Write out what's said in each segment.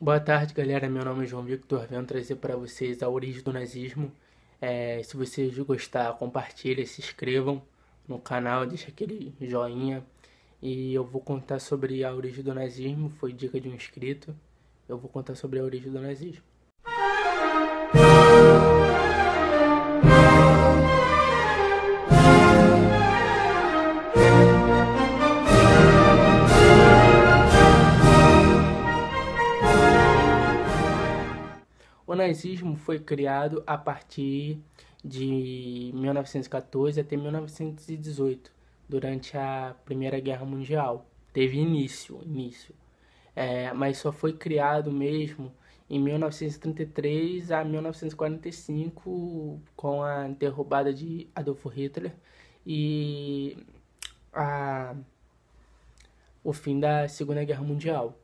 Boa tarde, galera. Meu nome é João Victor. Venho trazer para vocês a origem do nazismo. Se vocês gostar, compartilhem, se inscrevam no canal, deixa aquele joinha. E eu vou contar sobre a origem do nazismo. Foi dica de um inscrito. Eu vou contar sobre a origem do nazismo. O nazismo foi criado a partir de 1914 até 1918, durante a Primeira Guerra Mundial. Teve início. Mas só foi criado mesmo em 1933 a 1945, com a derrubada de Adolf Hitler e a, o fim da Segunda Guerra Mundial.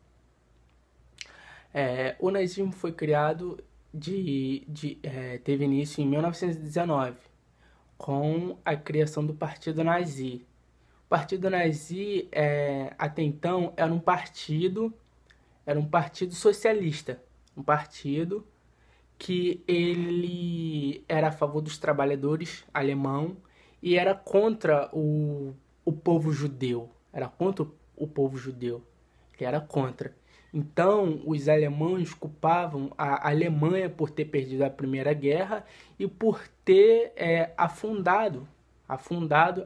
O nazismo foi criado teve início em 1919, com a criação do Partido Nazi. O Partido Nazi, até então, era um partido socialista, um partido que ele era a favor dos trabalhadores alemão e era contra o povo judeu. Era contra o povo judeu. Ele era contra. Então, os alemães culpavam a Alemanha por ter perdido a Primeira Guerra e por ter afundado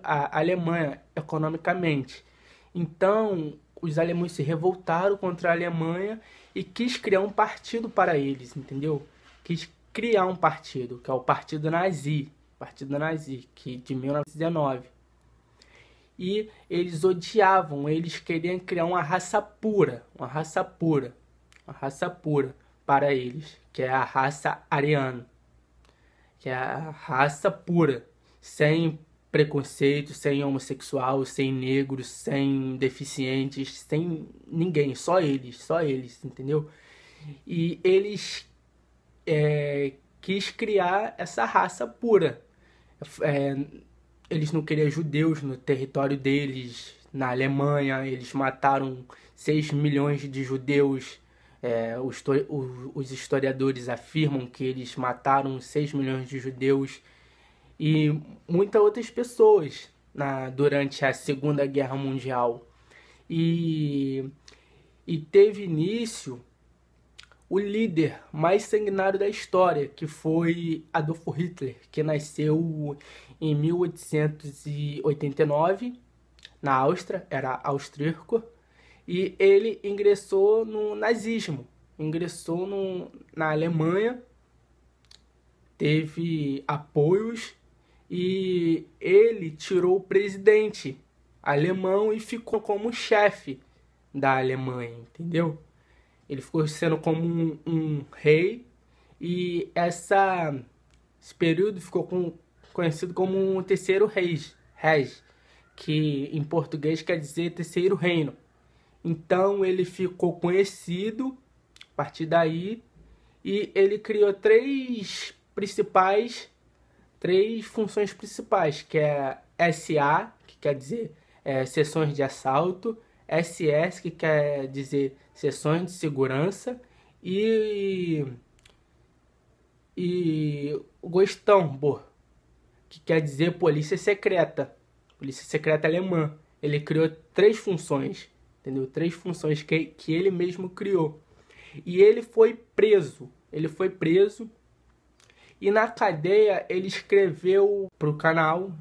a Alemanha economicamente. Então, os alemães se revoltaram contra a Alemanha e quis criar um partido para eles, entendeu? Quis criar um partido, que é o Partido Nazi, que de 1919. E eles odiavam, eles queriam criar uma raça pura para eles, que é a raça ariana, que é a raça pura, sem preconceito, sem homossexual, sem negros, sem deficientes, sem ninguém, só eles, entendeu? E eles quis criar essa raça pura. Eles não queriam judeus no território deles, na Alemanha. Eles mataram 6 milhões de judeus. Os historiadores afirmam que eles mataram 6 milhões de judeus e muitas outras pessoas durante a Segunda Guerra Mundial. E teve início o líder mais sanguinário da história, que foi Adolf Hitler, que nasceu em 1889 na Áustria, era austríaco, e ele ingressou no nazismo, na Alemanha, teve apoios e ele tirou o presidente alemão e ficou como chefe da Alemanha, entendeu? Ele ficou sendo como um rei e esse período ficou conhecido como um terceiro reis, que em português quer dizer terceiro reino. Então ele ficou conhecido a partir daí e ele criou três funções principais, que é SA, que quer dizer seções de assalto, SS, que quer dizer seções de segurança, e o Gestapo, que quer dizer polícia secreta alemã. Ele criou três funções, entendeu? Três funções que ele mesmo criou. E ele foi preso. E na cadeia ele escreveu pro canal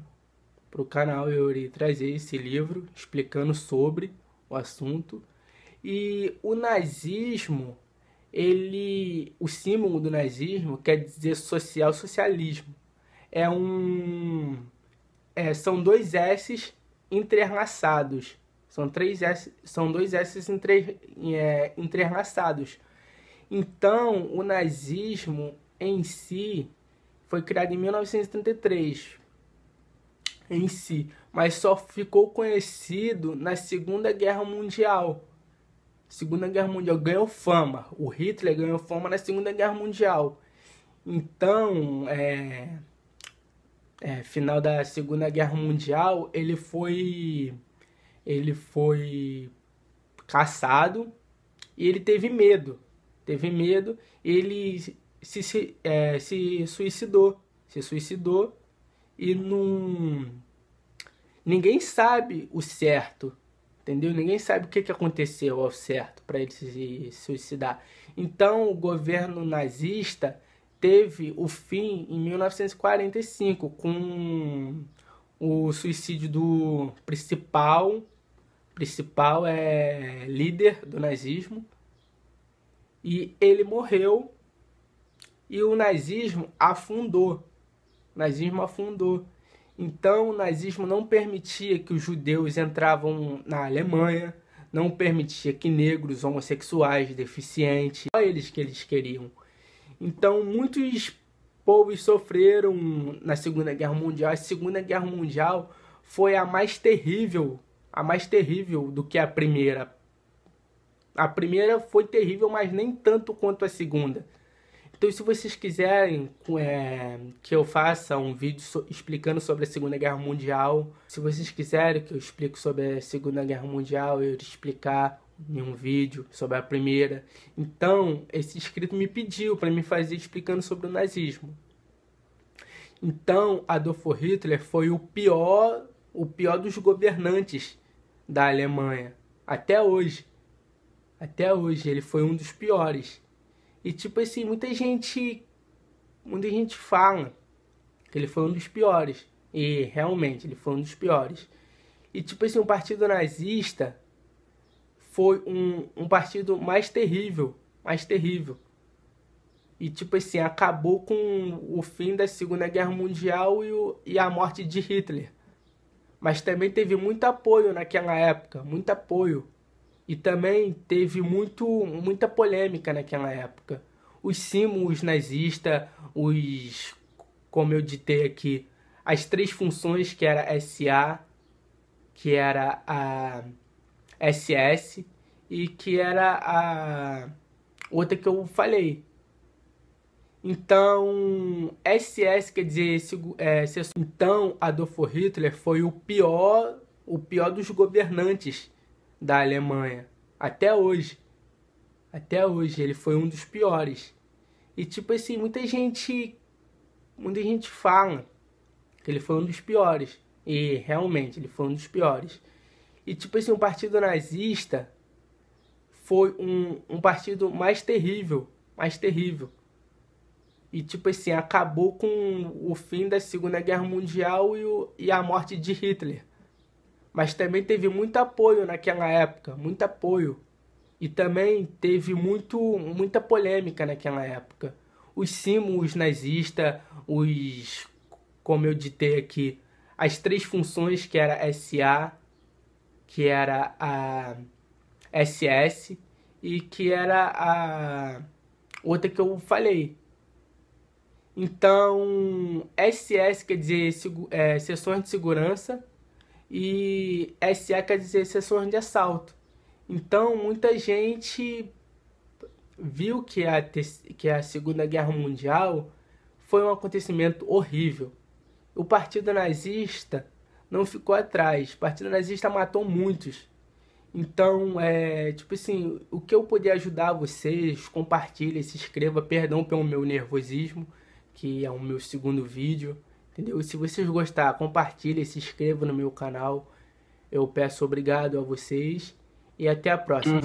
eu irei trazer esse livro explicando sobre o assunto. E o nazismo, o símbolo do nazismo quer dizer socialismo. São dois S's entrelaçados. São dois S's entrelaçados. Então, o nazismo em si foi criado em 1933. Em si, mas só ficou conhecido na Segunda Guerra Mundial. Ganhou fama. O Hitler ganhou fama na Segunda Guerra Mundial. Então, final da Segunda Guerra Mundial, ele foi caçado e ele teve medo. teve medo, ele se suicidou. Se suicidou e não... Ninguém sabe o certo, entendeu? Ninguém sabe o que aconteceu ao certo para ele se suicidar. Então, o governo nazista teve o fim em 1945, com o suicídio do principal líder do nazismo, e ele morreu e o nazismo afundou. O nazismo afundou. Então, o nazismo não permitia que os judeus entravam na Alemanha, não permitia que negros, homossexuais, deficientes, só eles que eles queriam. Então, muitos povos sofreram na Segunda Guerra Mundial. A Segunda Guerra Mundial foi a mais terrível do que a primeira. A primeira foi terrível, mas nem tanto quanto a segunda. Então, se vocês quiserem que eu faça um vídeo explicando sobre a Segunda Guerra Mundial, se vocês quiserem que eu explique sobre a Segunda Guerra Mundial, eu explicar em um vídeo sobre a primeira, então esse inscrito me pediu para me fazer explicando sobre o nazismo. Então, Adolf Hitler foi o pior dos governantes da Alemanha até hoje. Até hoje ele foi um dos piores. E tipo assim, muita gente fala que ele foi um dos piores. E realmente, ele foi um dos piores. E tipo assim, o partido nazista foi um partido mais terrível. E tipo assim, acabou com o fim da Segunda Guerra Mundial e a morte de Hitler. Mas também teve muito apoio naquela época, muito apoio. E também teve muita polêmica naquela época. Os símbolos nazistas, como eu ditei aqui, as 3 funções que era SA, que era a SS e que era a outra que eu falei. Então, SS quer dizer... Então, Adolf Hitler foi o pior dos governantes da Alemanha até hoje. Até hoje ele foi um dos piores. E tipo assim, muita gente fala que ele foi um dos piores. E realmente ele foi um dos piores. E tipo assim, o partido nazista foi um partido mais terrível. E tipo assim, acabou com o fim da Segunda Guerra Mundial e a morte de Hitler. Mas também teve muito apoio naquela época, muito apoio. E também teve muita polêmica naquela época. Os símbolos nazistas, como eu ditei aqui, as 3 funções que era SA, que era a SS e que era a outra que eu falei. Então, SS quer dizer seções de segurança e SA quer dizer seções de assalto. Então, muita gente viu que a Segunda Guerra Mundial foi um acontecimento horrível. O Partido Nazista não ficou atrás. O Partido Nazista matou muitos. Então, tipo assim, o que eu puder ajudar vocês, compartilhe, se inscreva. Perdão pelo meu nervosismo, que é o meu segundo vídeo, entendeu? Se vocês gostarem, compartilhe, se inscreva no meu canal. Eu peço obrigado a vocês e até a próxima.